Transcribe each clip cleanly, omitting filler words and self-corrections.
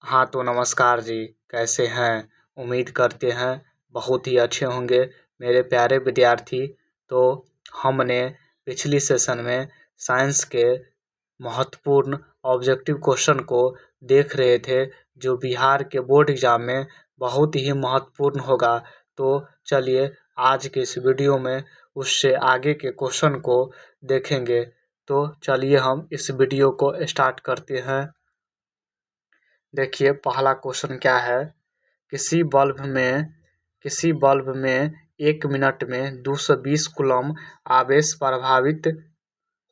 हाँ तो नमस्कार जी, कैसे हैं? उम्मीद करते हैं बहुत ही अच्छे होंगे मेरे प्यारे विद्यार्थी। तो हमने पिछली सेशन में साइंस के महत्वपूर्ण ऑब्जेक्टिव क्वेश्चन को देख रहे थे, जो बिहार के बोर्ड एग्जाम में बहुत ही महत्वपूर्ण होगा। तो चलिए आज के इस वीडियो में उससे आगे के क्वेश्चन को देखेंगे। तो चलिए हम इस वीडियो को स्टार्ट करते हैं। देखिए पहला क्वेश्चन क्या है। किसी बल्ब में 1 मिनट में 220 कूलम आवेश प्रभावित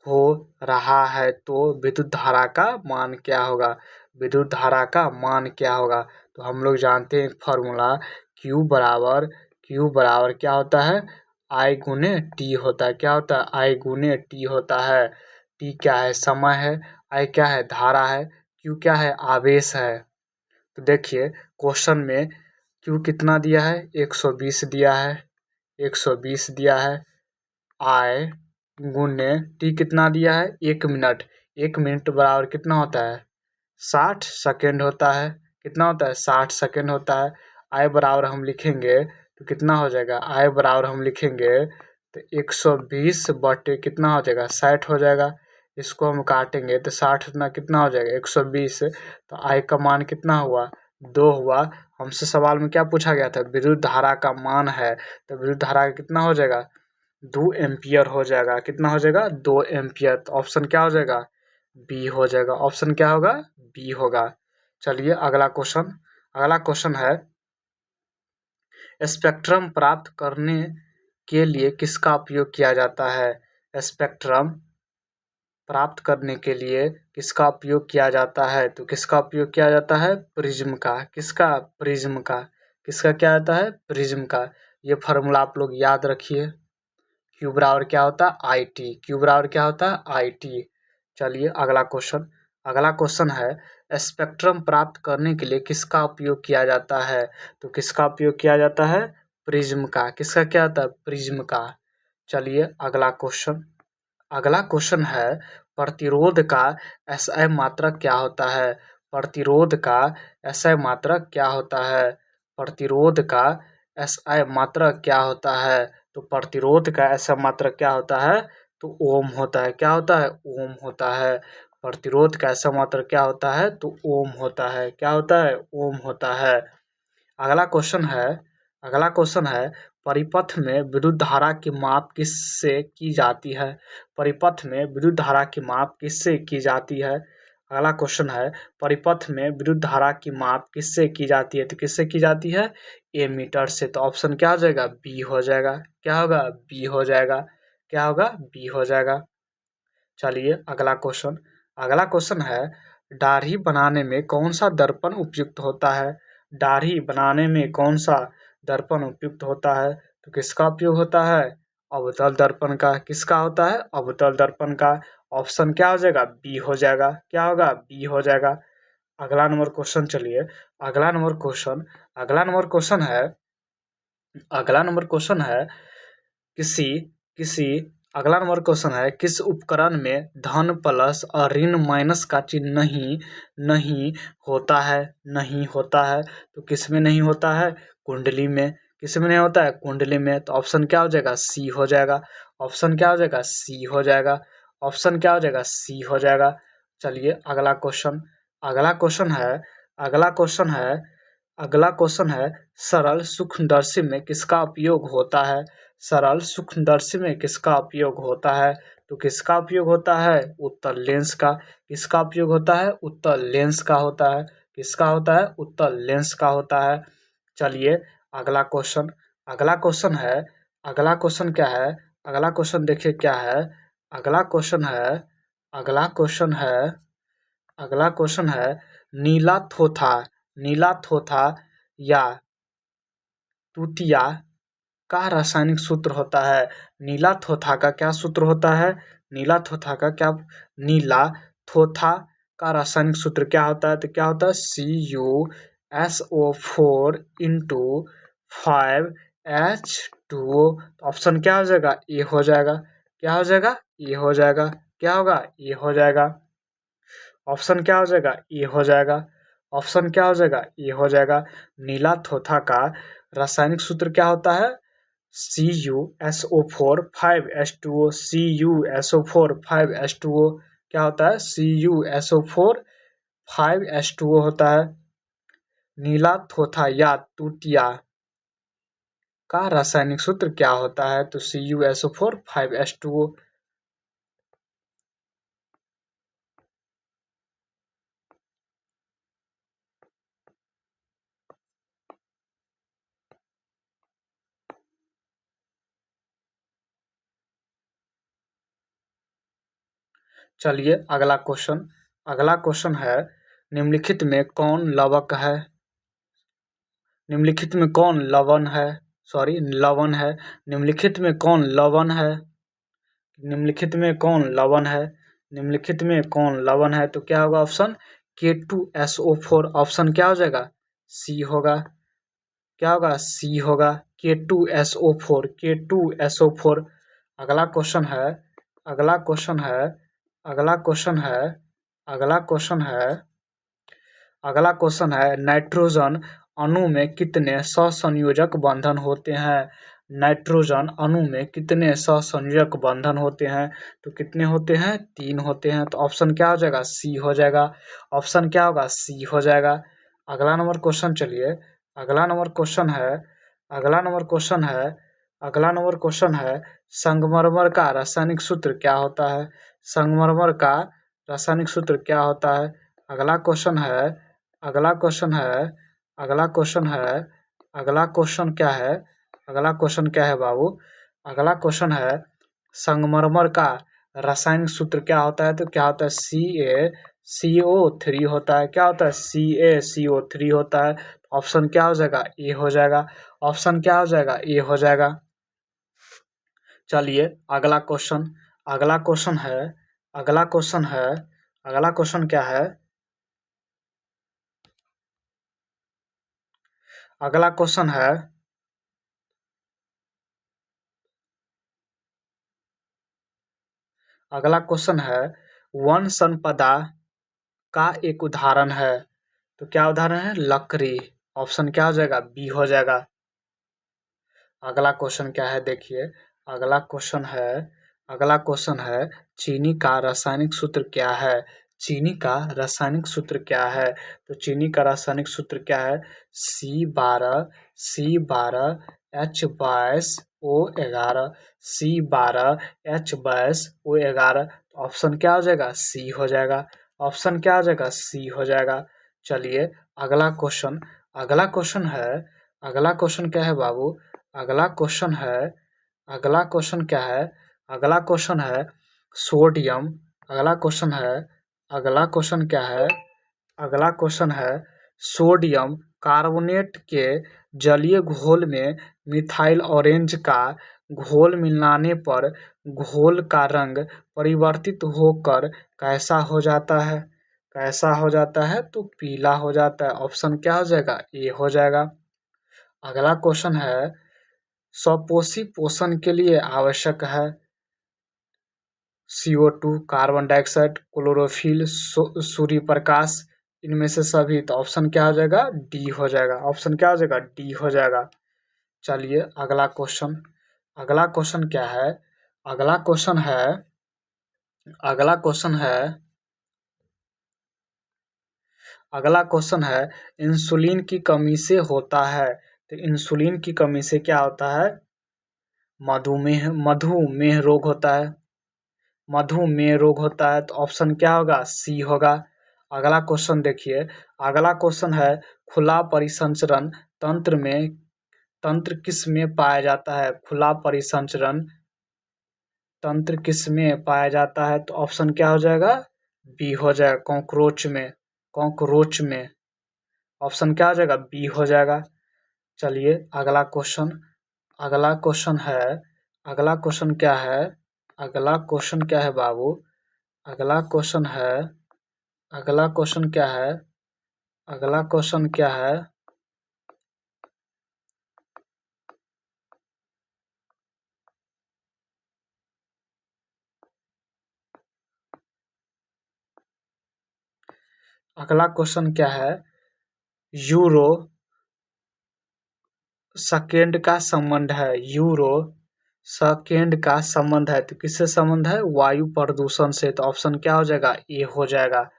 हो रहा है, तो विद्युत धारा का मान क्या होगा? विद्युत धारा का मान क्या होगा? तो हम लोग जानते हैं फॉर्मूला Q बराबर क्या होता है? I गुने टी होता है। क्या होता है? I गुने टी होता है। टी क्या है? समय है। I क्या है? धारा है। Q क्या है? आवेश है। तो देखिए क्वेश्चन में Q कितना दिया है? 120 दिया है। 120 दिया है। I गुने T कितना दिया है? 1 मिनट। 1 मिनट बराबर कितना होता है? 60 सेकेंड होता है। कितना होता है? 60 सेकेंड होता है। I बराबर हम लिखेंगे तो कितना हो जाएगा? I बराबर हम लिखेंगे तो 120 बटे कितना हो जाएगा? 60 हो जाएगा। इसको हम काटेंगे तो 60 ना कितना हो जाएगा? 120। तो I का मान कितना हुआ? 2 हुआ। हमसे सवाल में क्या पूछा गया था? विद्युत धारा का मान है। तो विद्युत धारा का कितना हो जाएगा? 2 एम्पियर हो जाएगा। कितना हो जाएगा? 2 एम्पियर। तो ऑप्शन क्या हो जाएगा? बी हो जाएगा। ऑप्शन क्या होगा? बी होगा। चलिए अगला क्वेश्चन है, स्पेक्ट्रम प्राप्त करने के लिए किसका उपयोग किया जाता है? स्पेक्ट्रम प्राप्त करने के लिए किसका उपयोग किया जाता है? तो किसका उपयोग किया जाता है? प्रिज्म का। किसका? प्रिज्म का। किसका किया जाता है? प्रिज्म का। ये फार्मूला आप लोग याद रखिए। Q बराबर क्या होता है? I T. Q बराबर क्या होता है? I T. चलिए अगला क्वेश्चन है, स्पेक्ट्रम प्राप्त करने के लिए किसका उपयोग किया जाता है? तो किसका उपयोग किया जाता है? प्रिज्म का। किसका क्या होता है? प्रिज्म का। चलिए अगला क्वेश्चन है, प्रतिरोध का SI मात्रक क्या होता है? प्रतिरोध का SI मात्रक क्या होता है? प्रतिरोध का SI मात्रक क्या होता है? तो प्रतिरोध का SI मात्रक क्या होता है? तो ओम होता है। क्या होता है? ओम होता है। प्रतिरोध का SI मात्रक क्या होता है? तो ओम होता है। क्या होता है? ओम होता है। अगला क्वेश्चन है परिपथ में विद्युत धारा की माप किससे की जाती है? परिपथ में विद्युत धारा की माप किससे की जाती है? अगला क्वेश्चन है, परिपथ में विद्युत धारा की माप किससे की जाती है? तो किससे की जाती है? एमीटर से। तो ऑप्शन क्या हो जाएगा? बी हो जाएगा। क्या होगा? बी हो जाएगा। क्या होगा? बी हो जाएगा। चलिए अगला क्वेश्चन है, दाढ़ी बनाने में कौन सा दर्पण उपयुक्त होता है? दाढ़ी बनाने में कौन सा दर्पण उपयुक्त होता है? तो किसका उपयोग होता है? अवतल दर्पण का। किसका होता है? अवतल दर्पण का। ऑप्शन क्या हो जाएगा? बी हो जाएगा। क्या होगा? बी हो जाएगा। अगला नंबर क्वेश्चन चलिए अगला नंबर क्वेश्चन है किसी किसी अगला नंबर क्वेश्चन है, किस उपकरण में धन प्लस और ऋण माइनस का चिन्ह नहीं होता है? नहीं होता है। तो किस में नहीं होता है? कुंडली में। किस में नहीं होता है? कुंडली में। तो ऑप्शन क्या हो जाएगा? सी हो जाएगा। ऑप्शन क्या हो जाएगा? सी हो जाएगा। ऑप्शन क्या हो जाएगा? सी हो जाएगा। चलिए अगला क्वेश्चन है अगला क्वेश्चन है अगला क्वेश्चन है, सरल सूक्ष्मदर्शी में किसका उपयोग होता है? सरल सूक्ष्मदर्शी में किसका उपयोग होता है? तो किसका उपयोग होता है? उत्तल लेंस का। किसका उपयोग होता है? उत्तल लेंस का होता है। किसका होता है? उत्तल लेंस का होता है। चलिए अगला क्वेश्चन अगला क्वेश्चन है अगला क्वेश्चन क्या है? अगला क्वेश्चन देखिए क्या है। अगला क्वेश्चन है अगला क्वेश्चन है अगला क्वेश्चन है, नीला थोथा या तूतिया का रासायनिक सूत्र होता है? नीला थोथा का क्या सूत्र होता है? नीला थोथा का क्या नीला थोथा का रासायनिक सूत्र क्या होता है? तो क्या होता है? CuSO4 into 5H2O। ऑप्शन क्या हो जाएगा? ए हो जाएगा। क्या हो जाएगा? ए हो जाएगा। क्या होगा? ए हो जाएगा। ऑप्शन क्या हो जाएगा? ए हो जाएगा। ऑप्शन क्या हो जाएगा? ए हो जाएगा। नीला थोथा का रासायनिक सूत्र क्या होता है? CuSO4 5H2O। CuSO4 5H2O क्या होता है? CuSO4 5H2O होता है। नीला थोथा या तूतिया का रासायनिक सूत्र क्या होता है? तो CuSO4 5H2O। चलिए अगला क्वेश्चन है, निम्नलिखित में कौन लवक है? निम्नलिखित में कौन लवण है? लवण है। निम्नलिखित में कौन लवण है? निम्नलिखित में कौन लवण है? निम्नलिखित में कौन लवण है? तो क्या होगा ऑप्शन? K2SO4। ऑप्शन क्या हो जाएगा? सी होगा। क्या होगा? सी होगा। K2SO4। K2SO4। अगला क्वेश्चन है अगला क्वेश्चन है अगला क्वेश्चन है अगला क्वेश्चन है अगला क्वेश्चन है, नाइट्रोजन अणु में कितने सहसंयोजक बंधन होते हैं? नाइट्रोजन अणु में कितने सहसंयोजक बंधन होते हैं? तो कितने होते हैं? 3 होते हैं। तो ऑप्शन क्या हो जाएगा? सी हो जाएगा। ऑप्शन क्या होगा? सी हो जाएगा। अगला नंबर क्वेश्चन चलिए। अगला नंबर क्वेश्चन है अगला नंबर क्वेश्चन है अगला नंबर क्वेश्चन है, संगमरमर का रासायनिक सूत्र क्या होता है? संगमरमर का रासायनिक सूत्र क्या होता है? अगला क्वेश्चन है अगला क्वेश्चन है अगला क्वेश्चन है अगला क्वेश्चन क्या है? अगला क्वेश्चन क्या है बाबू? अगला क्वेश्चन है, संगमरमर का रासायनिक सूत्र क्या होता है? तो क्या होता है? CaCO3 होता है। क्या होता है? CaCO3 होता है। ऑप्शन क्या हो जाएगा? ए हो जाएगा। ऑप्शन क्या हो जाएगा? ए हो जाएगा। चलिए अगला क्वेश्चन अगला क्वेश्चन है अगला क्वेश्चन है अगला क्वेश्चन क्या है? अगला क्वेश्चन है अगला क्वेश्चन है, वन संपदा का एक उदाहरण है। तो क्या उदाहरण है? लकड़ी। ऑप्शन क्या हो जाएगा? बी हो जाएगा। अगला क्वेश्चन क्या है देखिए। अगला क्वेश्चन है अगला क्वेश्चन है, चीनी का रासायनिक सूत्र क्या है? चीनी का रासायनिक सूत्र क्या है? तो चीनी का रासायनिक सूत्र क्या है? C12H22O11। C12H22O11। ऑप्शन क्या हो जाएगा? सी हो जाएगा। ऑप्शन क्या हो जाएगा? सी हो जाएगा। चलिए अगला क्वेश्चन अगला क्वेश्चन है अगला क्वेश्चन क्या है बाबू? अगला क्वेश्चन है अगला क्वेश्चन क्या है? अगला क्वेश्चन है, सोडियम। अगला क्वेश्चन है अगला क्वेश्चन क्या है? अगला क्वेश्चन है, सोडियम कार्बोनेट के जलीय घोल में मिथाइल ऑरेंज का घोल मिलाने पर घोल का रंग परिवर्तित होकर कैसा हो जाता है? कैसा हो जाता है? तो पीला हो जाता है। ऑप्शन क्या हो जाएगा? ए हो जाएगा। अगला क्वेश्चन है, सपोषी पोषण के लिए आवश्यक है। CO2, carbon dioxide, chlorophyll, Surya Prakash, इनमें से सभी। तो ऑप्शन क्या हो जाएगा? डी हो जाएगा। ऑप्शन क्या हो जाएगा? डी हो जाएगा। चलिए अगला क्वेश्चन क्या है? अगला क्वेश्चन है अगला क्वेश्चन है अगला क्वेश्चन है, इंसुलिन की कमी से होता है। तो इंसुलिन की कमी से क्या होता है? मधुमेह रोग होता है। मधुमेह रोग होता है। तो ऑप्शन क्या होगा? सी होगा। अगला क्वेश्चन देखिए। अगला क्वेश्चन है, खुला परिसंचरण तंत्र में तंत्र किस में पाया जाता है? खुला परिसंचरण तंत्र किस में पाया जाता है? तो ऑप्शन क्या हो जाएगा? बी हो जाएगा। कॉकरोच में। ऑप्शन क्या हो जाएगा? बी हो जाएगा। चलिए अगला क्वेश्चन है अगला क्वेश्चन क्या है? अगला क्वेश्चन क्या है बाबू? अगला क्वेश्चन है अगला क्वेश्चन क्या है? अगला क्वेश्चन क्या है? अगला क्वेश्चन क्या है? यूरो सेकेंड का संबंध है, यूरो सेकेंड का संबंध है, तो किससे संबंध है? वायु प्रदूषण से। तो ऑप्शन क्या हो जाएगा? ए हो जाएगा।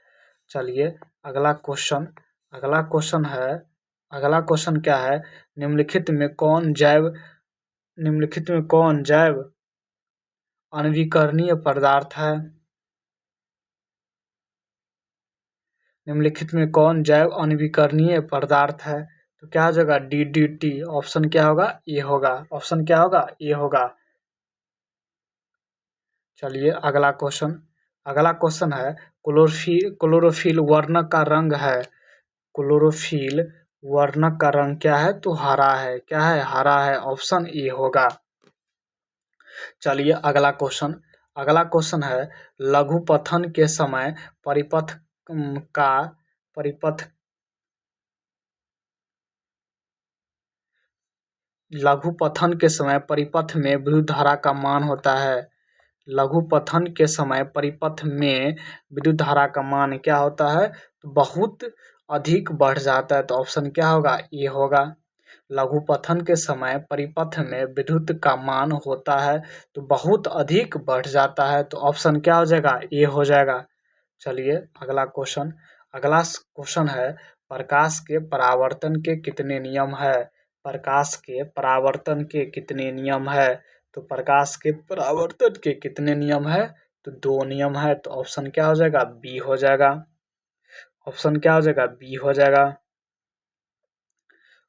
चलिए अगला क्वेश्चन, अगला क्वेश्चन क्या है? निम्नलिखित में कौन जैव अनवीकरणीय पदार्थ है? निम्नलिखित में कौन जैव अनवीकरणीय पदार्थ है? तो क्या हो जाएगा? DDT। ऑप्शन क्या होगा? ए होगा। ऑप्शन क्या होगा? ए होगा। चलिए अगला क्वेश्चन है क्लोरोफिल वर्णक का रंग है। क्लोरोफिल वर्णक का रंग क्या है? तो हरा है। क्या है? हरा है। ऑप्शन ए होगा। चलिए अगला क्वेश्चन है लघुपथन के समय परिपथ का परिपथ लघुपथन के समय परिपथ में विद्युत धारा का मान होता है। लघुपथन के समय परिपथ में विद्युत धारा का मान क्या होता है? तो बहुत अधिक बढ़ जाता है। तो ऑप्शन क्या होगा? ए होगा। लघुपथन के समय परिपथ में विद्युत का मान होता है तो बहुत अधिक बढ़ जाता है। तो ऑप्शन क्या हो जाएगा? ए हो जाएगा। चलिए अगला क्वेश्चन है प्रकाश के परावर्तन के कितने नियम है? प्रकाश के परावर्तन के कितने नियम है? तो प्रकाश के परावर्तन के कितने नियम है? तो 2 नियम है। तो ऑप्शन क्या हो जाएगा? बी हो जाएगा। ऑप्शन क्या हो जाएगा? बी हो जाएगा।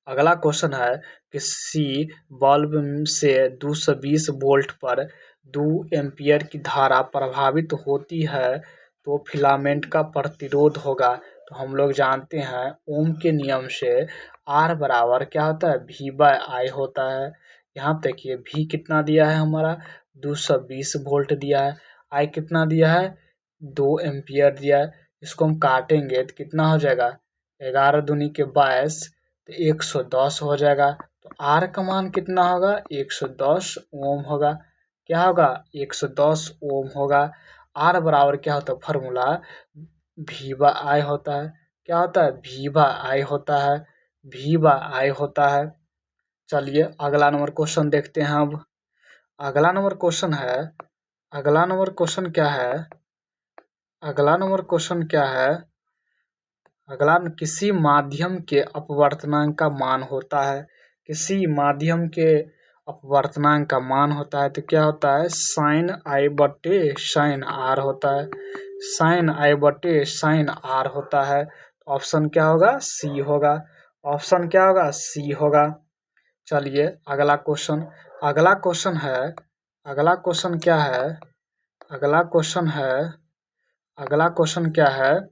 अगला क्वेश्चन है किसी बल्ब से 220 वोल्ट पर 2 एम्पियर की धारा प्रभावित होती है तो फिलामेंट का प्रतिरोध होगा। तो हम लोग जानते हैं ओम के नियम से R बराबर क्या होता है? V/I होता है। यहाँ पे देखिए V कितना दिया है हमारा? 220 वोल्ट दिया है। I कितना दिया है? 2 एम्पियर दिया है। इसको हम काटेंगे तो कितना हो जाएगा? 11 दूनी के 22 तो 110 हो जाएगा। तो R का मान कितना होगा? 110 ओम होगा। क्या होगा? 110 ओम होगा। R बराबर क्या होता है? फार्मूला V/I होता है। क्या होता है? V/I होता है। V/I होता है। चलिए अगला नंबर क्वेश्चन देखते हैं अब। अगला नंबर क्वेश्चन क्या है? अगला नंबर क्वेश्चन क्या है? अगला किसी माध्यम के अपवर्तनांक का मान होता है। किसी माध्यम के अपवर्तनांक का मान होता है तो क्या होता है? sin I/sin R होता है। sin I/sin R होता है। ऑप्शन क्या होगा? सी होगा। ऑप्शन क्या होगा? सी होगा। चलिए अगला क्वेश्चन है अगला क्वेश्चन क्या है? अगला क्वेश्चन क्या है?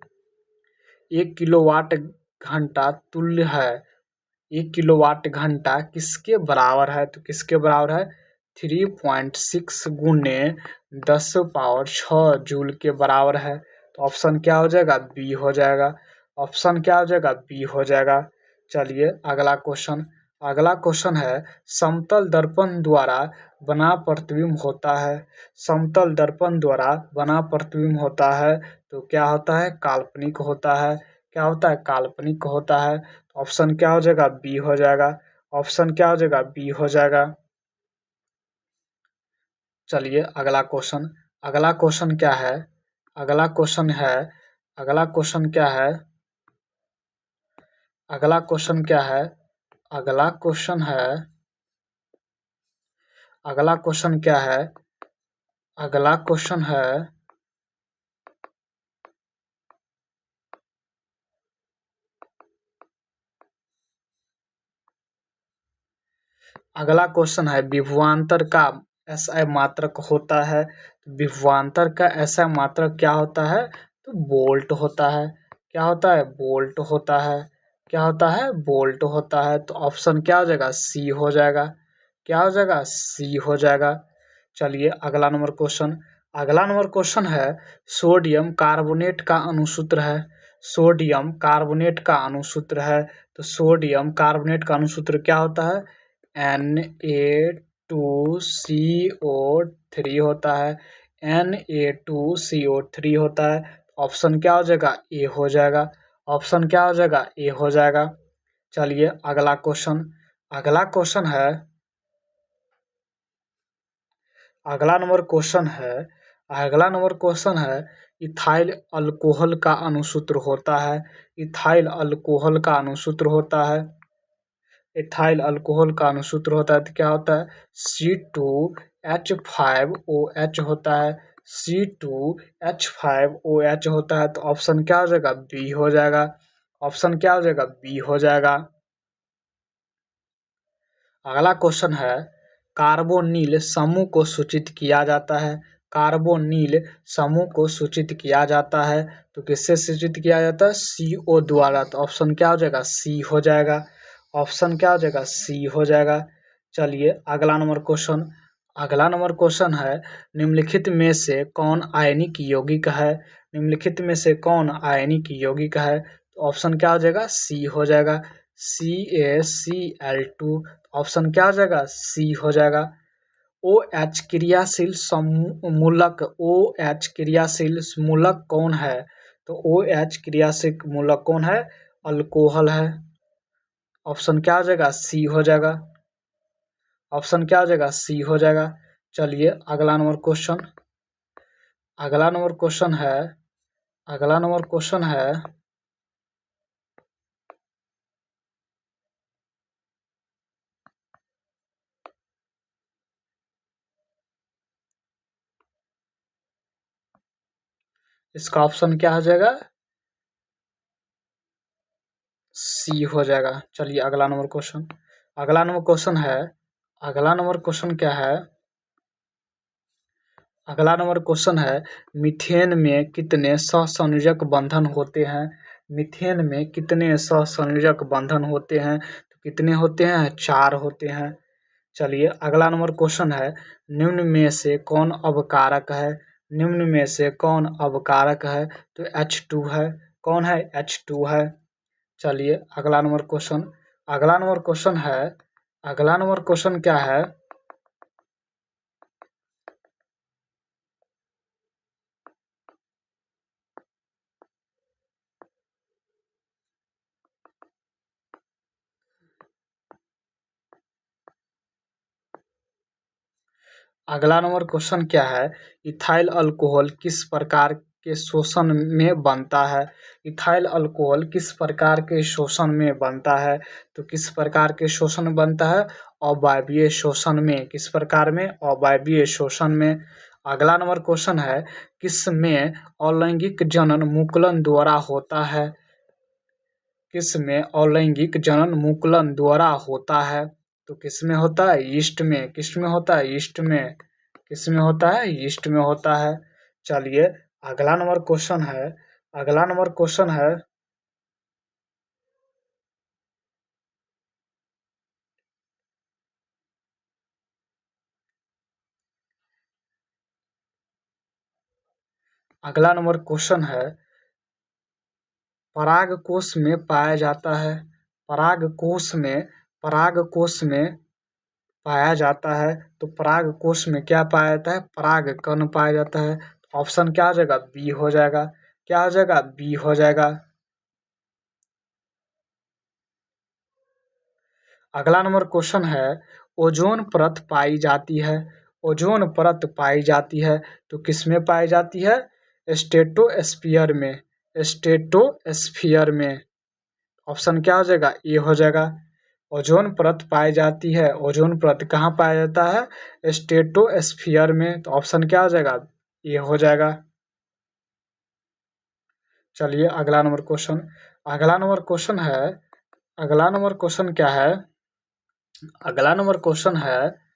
1 किलोवाट घंटा तुल्य है। 1 किलोवाट घंटा किसके बराबर है? तो किसके बराबर है? 3.6 गुने 10⁻6 जूल के बराबर है। तो ऑप्शन क्या हो जाएगा? बी हो जाएगा। ऑप्शन क्या हो जाएगा? बी हो जाएगा। चलिए अगला क्वेश्चन है समतल दर्पण द्वारा बना प्रतिबिंब होता है। समतल दर्पण द्वारा बना प्रतिबिंब होता है तो क्या होता है? काल्पनिक होता है। क्या होता है? काल्पनिक होता है। ऑप्शन क्या हो जाएगा? बी हो जाएगा। ऑप्शन क्या हो जाएगा? बी हो जाएगा। चलिए अगला क्वेश्चन क्या है? अगला क्वेश्चन है अगला क्वेश्चन क्या है? अगला क्वेश्चन क्या है? अगला क्वेश्चन है अगला क्वेश्चन क्या है? अगला क्वेश्चन है अगला क्वेश्चन है विभवांतर का SI मात्रक होता है। विभवांतर का SI मात्रक क्या होता है? तो वोल्ट होता है। क्या होता है? वोल्ट होता है। क्या होता है? वोल्ट होता है। तो ऑप्शन क्या हो जाएगा? सी हो जाएगा। क्या हो जाएगा? सी हो जाएगा। चलिए अगला नंबर क्वेश्चन है सोडियम कार्बोनेट का अणुसूत्र है। सोडियम कार्बोनेट का अणुसूत्र है। तो सोडियम कार्बोनेट का अणुसूत्र क्या होता है? Na2CO3 होता है। Na2CO3 होता है। ऑप्शन क्या हो जाएगा? ए हो जाएगा। ऑप्शन क्या हो जाएगा? ए हो जाएगा। चलिए अगला क्वेश्चन है अगला नंबर क्वेश्चन है इथाइल अल्कोहल का अणुसूत्र होता है। इथाइल अल्कोहल का अणुसूत्र होता है तो क्या होता है C2H5OH होता है। C2H5OH होता है तो ऑप्शन क्या हो जाएगा बी हो जाएगा। अगला क्वेश्चन है कार्बोनिल समूह को सूचित किया जाता है। कार्बोनिल समूह को सूचित किया जाता है तो किससे सूचित किया जाता है CO द्वारा। तो ऑप्शन क्या हो जाएगा सी हो जाएगा। चलिए अगला नंबर क्वेश्चन है निम्नलिखित में से कौन आयनिक यौगिक है। तो ऑप्शन क्या हो जाएगा सी हो जाएगा CaCl2। ऑप्शन क्या हो जाएगा सी हो जाएगा। OH क्रियाशील मूलक कौन है। तो OH क्रियाशील मूलक कौन है अल्कोहल है। ऑप्शन क्या हो जाएगा सी हो जाएगा। चलिए अगला नंबर क्वेश्चन है इसका ऑप्शन क्या हो जाएगा सी हो जाएगा। चलिए अगला नंबर क्वेश्चन है मीथेन में कितने सहसंयोजक बंधन होते हैं। तो कितने होते हैं 4 होते हैं। चलिए अगला नंबर क्वेश्चन है निम्न में से कौन अवकारक है। तो H2 है। कौन है H2 है। चलिए अगला नंबर क्वेश्चन क्या है अगला नंबर क्वेश्चन क्या है इथाइल अल्कोहल किस प्रकार के शोषण में बनता है। तो किस प्रकार के शोषण में बनता है अवायवीय शोषण में। किस प्रकार में अवायवीय शोषण में। अगला नंबर क्वेश्चन है किसमें अलैंगिक जनन मुकुलन द्वारा होता है। तो किसमें होता है यीस्ट में। किसमें होता है यीस्ट में होता है। चलिए अगला नंबर क्वेश्चन है अगला नंबर क्वेश्चन है परागकोश में पाया जाता है। परागकोश में पाया जाता है तो परागकोश में क्या पाया जाता है परागकण पाया जाता है। ऑप्शन क्या हो जाएगा बी हो जाएगा। अगला नंबर क्वेश्चन है ओजोन परत पाई जाती है तो किसमें पाई जाती है स्ट्रेटोस्फीयर में। ऑप्शन क्या हो जाएगा ए हो जाएगा। ओजोन परत पाई जाती है ओजोन परत कहाँ पाया जाता है स्ट्रेटोस्फीयर में। तो ऑप्शन क्या हो जाएगा ए हो जाएगा। चलिए अगला नंबर क्वेश्चन है अगला नंबर क्वेश्चन क्या है अगला नंबर क्वेश्चन है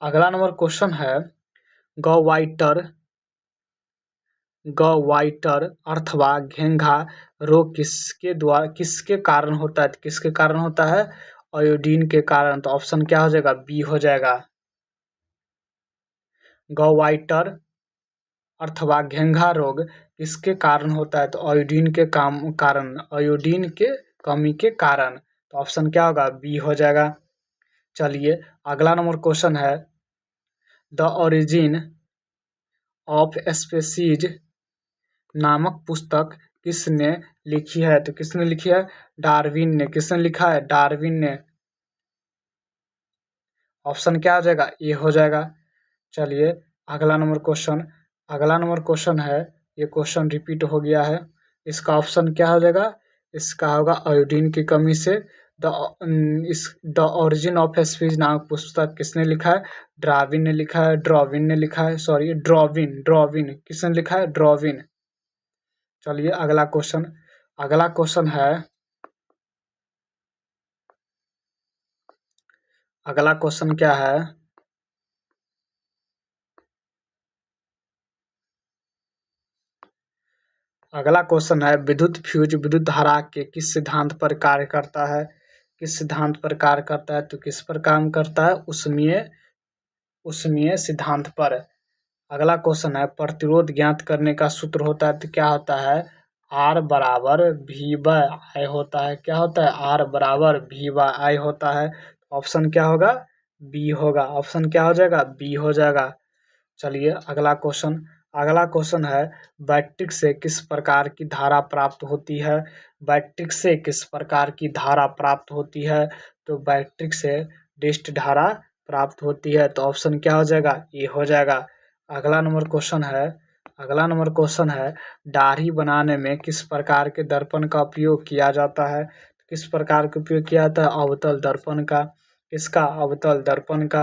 अगला नंबर क्वेश्चन है गवाइटर अथवा घेंघा रोग किसके कारण होता है आयोडीन के कारण। तो ऑप्शन क्या हो जाएगा बी हो जाएगा। गवाइटर अथवा घेंघा रोग किसके कारण होता है? तो आयोडीन के कारण, आयोडीन के कमी के कारण। तो ऑप्शन क्या होगा? बी हो जाएगा। चलिए अगला नंबर क्वेश्चन है, द ओरिजिन ऑफ स्पीसीज नामक पुस्तक किसने लिखी है? तो किसने लिखी है? डार्विन ने। किसने लिखा है? डार्विन ने। ऑप्शन क्या हो जाएगा? ए हो जाएगा। चलिए अगला नंबर क्वेश्चन, अगला नंबर क्वेश्चन है, ये क्वेश्चन रिपीट हो गया है। इसका ऑप्शन क्या हो जाएगा? इसका होगा आयोडीन की कमी से। द ओरिजिन ऑफ स्पीसीज नामक पुस्तक किसने लिखा है? डार्विन ने लिखा है। ड्रॉविन ने लिखा है, सॉरी ड्रॉविन, ड्रॉविन किसने लिखा है? ड्रॉविन। चलिए अगला क्वेश्चन, अगला क्वेश्चन है, अगला क्वेश्चन क्या है? अगला क्वेश्चन है, विद्युत फ्यूज विद्युत धारा के किस सिद्धांत पर कार्य करता है? किस सिद्धांत पर कार्य करता है? तो किस पर काम करता है? उष्मीय सिद्धांत पर। अगला क्वेश्चन है, प्रतिरोध ज्ञात करने का सूत्र होता है तो क्या होता है? R बराबर V बाय आई होता है। क्या होता है? R बराबर V बाय आई होता है। ऑप्शन क्या होगा? बी होगा। ऑप्शन क्या हो जाएगा? बी हो जाएगा। चलिए अगला क्वेश्चन, अगला क्वेश्चन है, बैटरी से किस प्रकार की धारा प्राप्त होती है? बैटरी से किस प्रकार की धारा प्राप्त होती है? तो बैटरी से डिस्ट धारा प्राप्त होती है। तो ऑप्शन क्या हो जाएगा? ए हो जाएगा। अगला नंबर क्वेश्चन है, अगला नंबर क्वेश्चन है, दाढ़ी बनाने में किस प्रकार के दर्पण का उपयोग किया जाता है? किस प्रकार का उपयोग किया जाता है? अवतल दर्पण का। किसका? अवतल दर्पण का।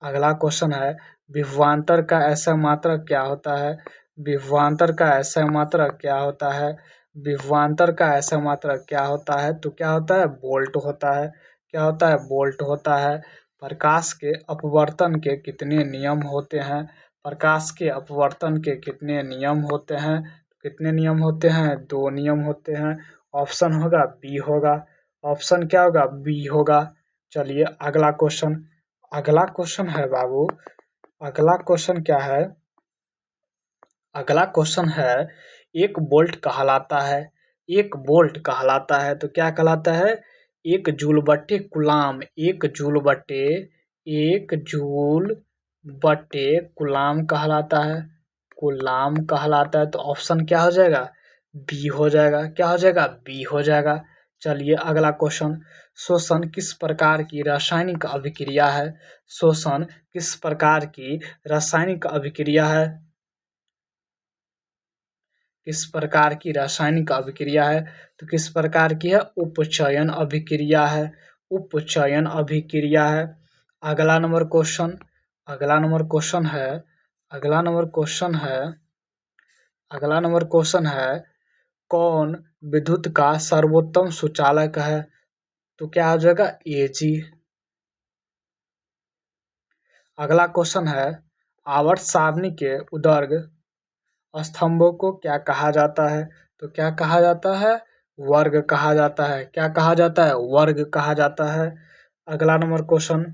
अगला क्वेश्चन है, विभवांतर का ऐसा मात्रक क्या होता है? विभवांतर का ऐसा मात्रक क्या होता है? विभवांतर का ऐसा मात्रक क्या होता है? तो क्या होता है? वोल्ट होता है। क्या होता है? वोल्ट होता है। प्रकाश के अपवर्तन के कितने नियम होते हैं? प्रकाश के अपवर्तन के कितने नियम होते हैं? कितने नियम होते हैं? 2 नियम होते हैं। ऑप्शन होगा बी होगा। ऑप्शन क्या होगा? बी होगा। चलिए अगला क्वेश्चन, अगला क्वेश्चन है बाबू, अगला क्वेश्चन क्या है? अगला क्वेश्चन है, एक बोल्ट कहलाता है, एक बोल्ट कहलाता है तो क्या कहलाता है? एक जूल बट्टे कुलाम, एक जूल बट्टे, एक जूल बट्टे कुलाम कहलाता है। कुलाम कहलाता है। तो ऑप्शन क्या हो जाएगा? बी हो जाएगा। क्या हो जाएगा? बी हो जाएगा। चलिए अगला क्वेश्चन, श्वसन किस प्रकार की रासायनिक अभिक्रिया है? श्वसन किस प्रकार की रासायनिक अभिक्रिया है? किस प्रकार की रासायनिक अभिक्रिया है? तो किस प्रकार की है? उपचयन अभिक्रिया है। उपचयन अभिक्रिया है। अगला नंबर क्वेश्चन, अगला नंबर क्वेश्चन है, अगला नंबर क्वेश्चन है, अगला नंबर क्वेश्चन है, कौन विद्युत का सर्वोत्तम सुचालक है? तो क्या हो जाएगा? एजी। अगला क्वेश्चन है, आवर्त सारणी के उदर्ग स्तंभों को क्या कहा जाता है? तो क्या कहा जाता है? वर्ग कहा जाता है। क्या कहा जाता है? वर्ग कहा जाता है। अगला नंबर क्वेश्चन,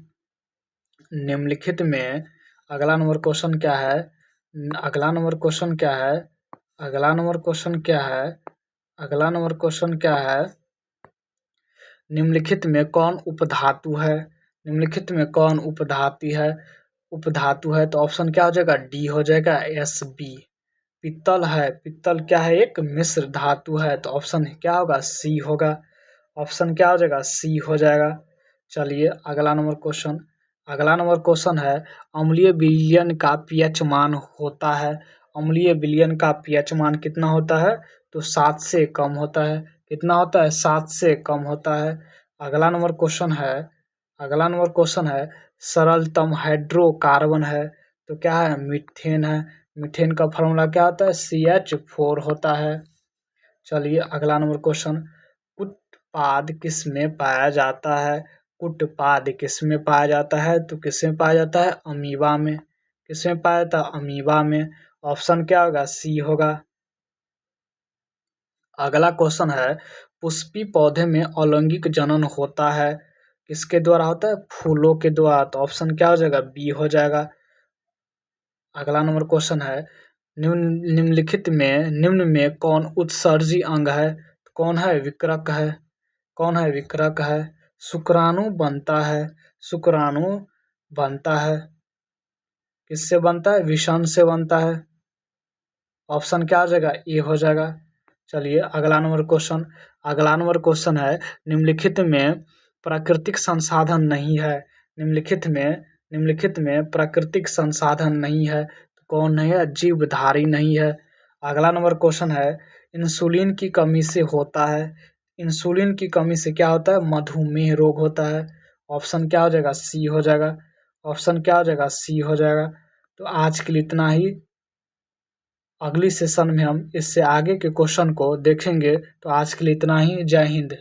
निम्नलिखित में, अगला नंबर क्वेश्चन क्या है? अगला नंबर क्वेश्चन क्या है? अगला नंबर क्वेश्चन क्या है? अगला नंबर क्वेश्चन क्या है? निम्नलिखित में कौन उपधातु है? निम्नलिखित में कौन उपधातु है? उपधातु है तो ऑप्शन क्या हो जाएगा? डी हो जाएगा। S B. पित्तल है, पित्तल क्या है? एक मिश्र धातु है तो ऑप्शन क्या होगा? सी होगा। ऑप्शन क्या हो जाएगा? सी हो जाएगा। चलिए अगला नंबर क्वेश्चन, अगला नंबर क्वेश्चन है, अम्लीय विलयन का पीएच मान होता है। अम्लीय विलयन का पीएच मान कितना होता है? तो 7 से कम होता है। कितना होता है? 7 से कम होता है। अगला नंबर क्वेश्चन है, अगला नंबर क्वेश्चन है, सरलतम हाइड्रोकार्बन है तो क्या है? मीथेन है। मीथेन का फॉर्मूला क्या होता है? CH4 होता है। चलिए अगला नंबर क्वेश्चन, उत्पाद किस में पाया जाता है? उत्पाद किस में पाया जाता है? तो किस में पाया जाता है? अमीबा में। किस में पाया जाता है? अमीबा में। ऑप्शन क्या होगा? सी होगा। अगला क्वेश्चन है, पुष्पी पौधे में अलैंगिक जनन होता है, किसके द्वारा होता है? फूलों के द्वारा। तो ऑप्शन क्या हो जाएगा? बी हो जाएगा। अगला नंबर क्वेश्चन है, निम्न में कौन उत्सर्जी अंग है? कौन है? विकृक है। कौन है? विकृक है। शुक्राणु बनता है। शुक्राणु बनता है। किससे बनता है? विषम से बनता है। ऑप्शन क्या हो जाएगा? ए हो जाएगा। चलिए अगला नंबर क्वेश्चन। अगला नंबर क्वेश्चन है निम्नलिखित में प्राकृतिक संसाधन नहीं है। निम्नलिखित में प्राकृतिक संसाधन नहीं है तो कौन नहीं है? जीवधारी नहीं है। अगला नंबर क्वेश्चन है इंसुलिन की कमी से होता है। इंसुलिन की कमी से क्या होता है? मधुमेह रोग होता है। ऑप्शन क्या हो जाएगा? सी हो जाएगा। ऑप्शन क्या हो जाएगा? सी हो जाएगा। तो आज के लिए इतना ही। अगली सेशन में हम इससे आगे के क्वेश्चन को देखेंगे। तो आज के लिए इतना ही। जय हिंद।